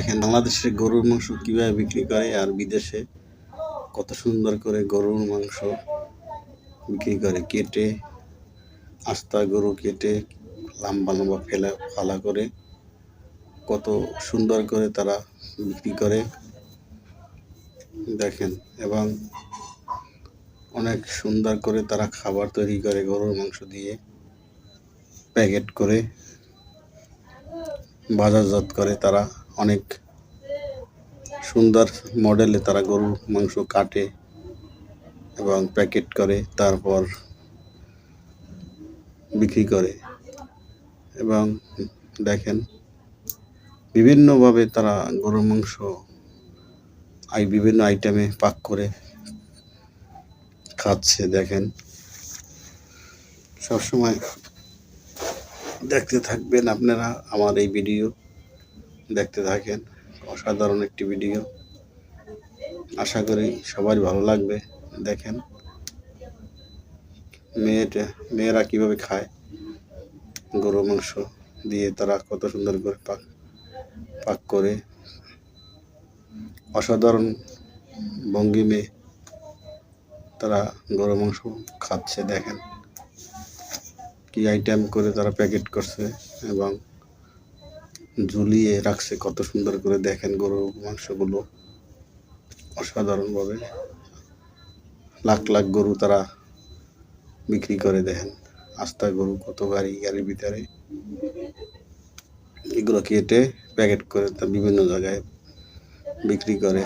দেখেন বাংলাদেশে গরুর মাংস কিভাবে বিক্রি করে আর বিদেশে কত সুন্দর করে গরুর মাংস বিক্রি করে। কেটে আস্তা গরু কেটে লম্বা লম্বা ফালা করে কত সুন্দর করে তারা বিক্রি করে দেখেন। এবং অনেক সুন্দর করে তারা খাবার তৈরি করে গরুর মাংস দিয়ে, প্যাকেট করে বাজারজাত করে। তারা অনেক সুন্দর মডেলে তারা গরুর মাংস কাটে এবং প্যাকেট করে, তারপর বিক্রি করে। এবং দেখেন বিভিন্নভাবে তারা গরুর মাংস বিভিন্ন আইটেমে পাক করে খাচ্ছে। দেখেন সবসময় দেখতে থাকবেন আপনারা, আমার এই ভিডিও দেখতে থাকেন। অসাধারণ একটি ভিডিও, আশা করি সবার ভালো লাগবে। দেখেন মেয়েরা কিভাবে খায় গরুর মাংস দিয়ে, তারা কত সুন্দর করে পাক করে অসাধারণ ভঙ্গিমে তারা গরুর মাংস খাচ্ছে। দেখেন কি আইটেম করে তারা প্যাকেট করছে এবং ঝুলিয়ে রাখছে কত সুন্দর করে। দেখেন গরুর মাংসগুলো অসাধারণভাবে লাখ লাখ গরু তারা বিক্রি করে। দেখেন আস্তা গরু কত গাড়ির ভিতরে এগুলো কেটে প্যাকেট করে তা বিভিন্ন জায়গায় বিক্রি করে।